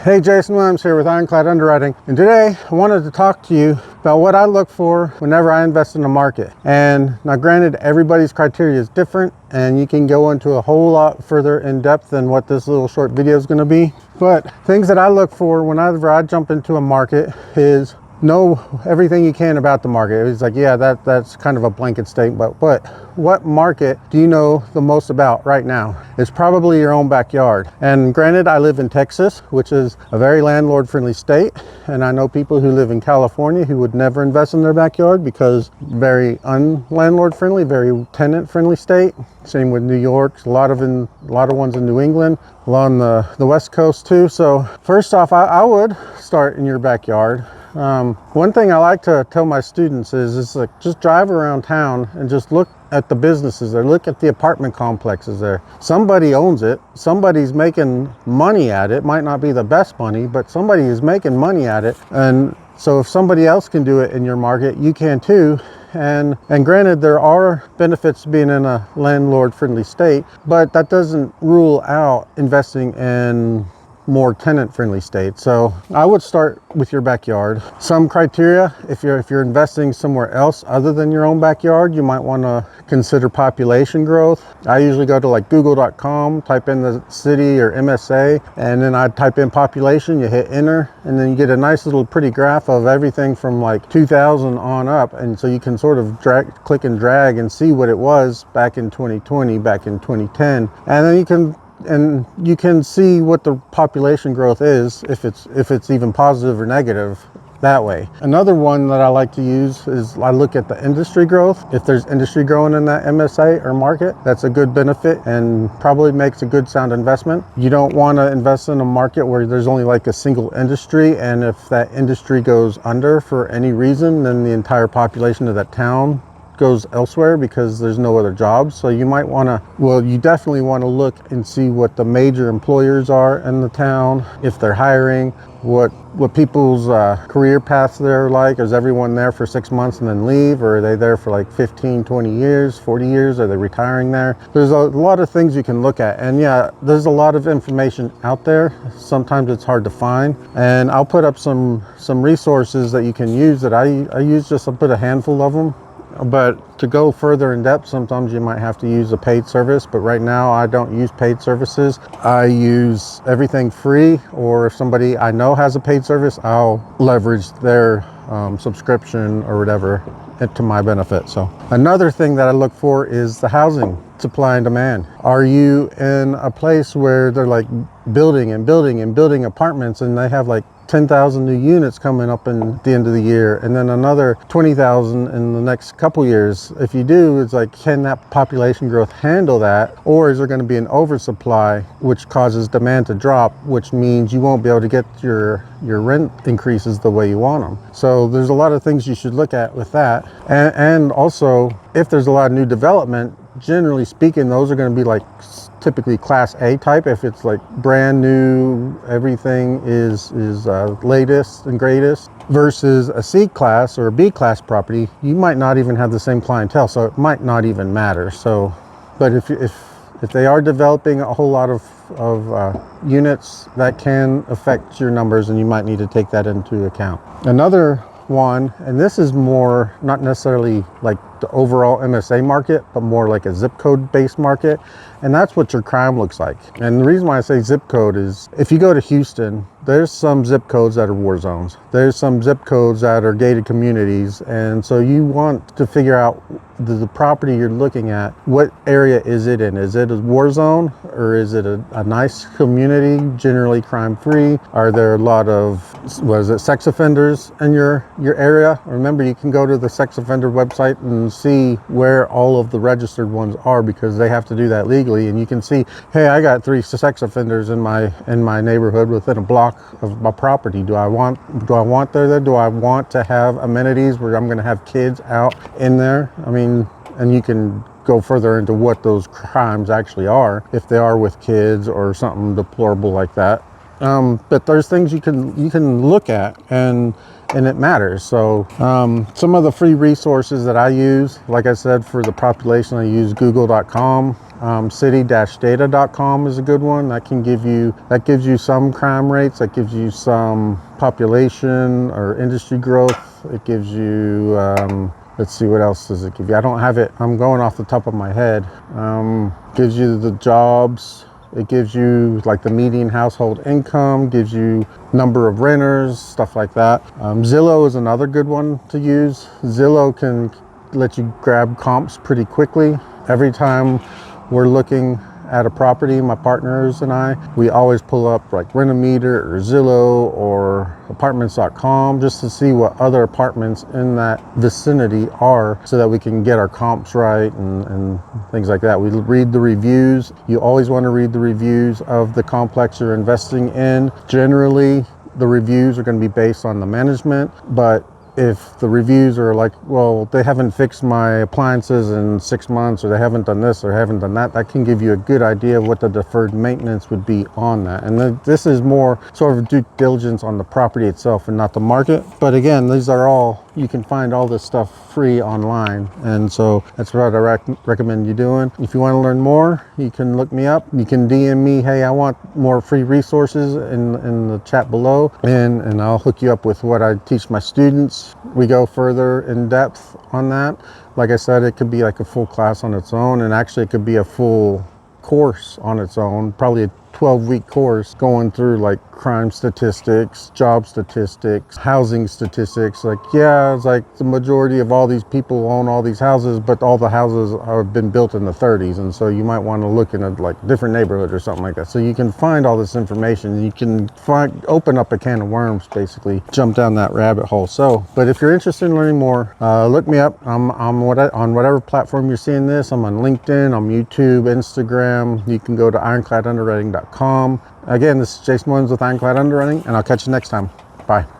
Hey, Jason Williams here with Ironclad Underwriting, and today I wanted to talk to you about what I look for whenever I invest in a market. And now granted, everybody's criteria is different and you can go into a whole lot further in depth than what this little short video is going to be. But things that I look for whenever I jump into a market is know everything you can about the market. It's like, yeah, that's kind of a blanket statement, but what market do you know the most about right now? It's probably your own backyard. And granted, I live in Texas, which is a very landlord friendly state, and I know people who live in California who would never invest in their backyard because very unlandlord friendly, very tenant friendly state. Same with New York, a lot of ones in New England, along the West Coast too. So first off, I would start in your backyard. One thing I like to tell my students is like, just drive around town and just look at the businesses there, look at the apartment complexes there. Somebody owns it, somebody's making money at it. Might not be the best money, but somebody is making money at it. And so if somebody else can do it in your market, you can too. And granted, there are benefits to being in a landlord friendly state, but that doesn't rule out investing in more tenant-friendly state. So I would start with your backyard. Some criteria, if you're investing somewhere else other than your own backyard, you might want to consider population growth. I usually go to like google.com, type in the city or MSA, and then I type in population, you hit enter, and then you get a nice little pretty graph of everything from like 2000 on up. And so you can sort of click and drag and see what it was back in 2020, back in 2010, and then you can see what the population growth is, if it's even positive or negative that way. Another one that I like to use is I look at the industry growth. If there's industry growing in that MSA or market, that's a good benefit and probably makes a good sound investment. You don't want to invest in a market where there's only like a single industry, and if that industry goes under for any reason, then the entire population of that town goes elsewhere because there's no other jobs. So you might want to, you definitely want to look and see what the major employers are in the town, if they're hiring, what people's career paths they're like. Is everyone there for 6 months and then leave, or are they there for like 15, 20 years, 40 years? Are they retiring there? There's a lot of things you can look at, and yeah, there's a lot of information out there. Sometimes it's hard to find, and I'll put up some resources that you can use that I use. Just I'll put a handful of them. But to go further in depth, sometimes you might have to use a paid service. But right now, I don't use paid services. I use everything free, or if somebody I know has a paid service, I'll leverage their subscription or whatever to my benefit. So another thing that I look for is the housing supply and demand. Are you in a place where they're like building apartments, and they have like 10,000 new units coming up in the end of the year, and then another 20,000 in the next couple years? If you do, it's like, can that population growth handle that? Or is there going to be an oversupply, which causes demand to drop, which means you won't be able to get your rent increases the way you want them? So there's a lot of things you should look at with that. And also, if there's a lot of new development, generally speaking, those are going to be like typically class A type. If it's like brand new, everything is latest and greatest, versus a C class or a B class property, you might not even have the same clientele, so it might not even matter. So, but if they are developing a whole lot of units, that can affect your numbers, and you might need to take that into account. Another one, and this is more not necessarily like the overall MSA market, but more like a zip code based market, and that's what your crime looks like. And the reason why I say zip code is, if you go to Houston, there's some zip codes that are war zones, there's some zip codes that are gated communities, and so you want to figure out the property you're looking at, what area is it in? Is it a war zone, or is it a nice community, generally crime free? Are there a lot of sex offenders in your area? Remember, you can go to the sex offender website and see where all of the registered ones are, because they have to do that legally. And you can see, hey, I got 3 sex offenders in my neighborhood within a block of my property. Do I want there? Do I want to have amenities where I'm going to have kids out in there? I mean, and you can go further into what those crimes actually are, if they are with kids or something deplorable like that. But there's things you can look at, and it matters. So some of the free resources that I use, like I said, for the population, I use google.com. City-data.com is a good one. That gives you some crime rates, that gives you some population or industry growth. It gives you let's see, what else does it give you? I don't have it, I'm going off the top of my head. Gives you the jobs. It gives you like the median household income, gives you number of renters, stuff like that. Zillow is another good one to use. Zillow can let you grab comps pretty quickly. Every time we're looking at a property, my partners and I, we always pull up like Rent-A-Meter or Zillow or apartments.com just to see what other apartments in that vicinity are, so that we can get our comps right and things like that. We read the reviews. You always want to read the reviews of the complex you're investing in. Generally, the reviews are going to be based on the management, but if the reviews are like, well, they haven't fixed my appliances in 6 months, or they haven't done this or haven't done that, that can give you a good idea of what the deferred maintenance would be on that. And this is more sort of due diligence on the property itself and not the market. But again, these are all, you can find all this stuff free online. And so that's what I recommend you doing. If you want to learn more, you can look me up. You can DM me, hey, I want more free resources in the chat below. And I'll hook you up with what I teach my students. We go further in depth on that. Like I said, it could be like a full class on its own, and actually it could be a full course on its own, probably a 12-week course going through like crime statistics, job statistics, housing statistics. Like, yeah, it's like the majority of all these people own all these houses, but all the houses have been built in the 30s, and so you might want to look in a like different neighborhood or something like that. So you can find all this information. You can open up a can of worms, basically jump down that rabbit hole. So, but if you're interested in learning more, look me up. I'm on whatever platform you're seeing this. I'm on LinkedIn, on YouTube, Instagram. You can go to ironcladunderwriting.com. Again, this is Jason Williams with Ironclad Underwriting, and I'll catch you next time. Bye.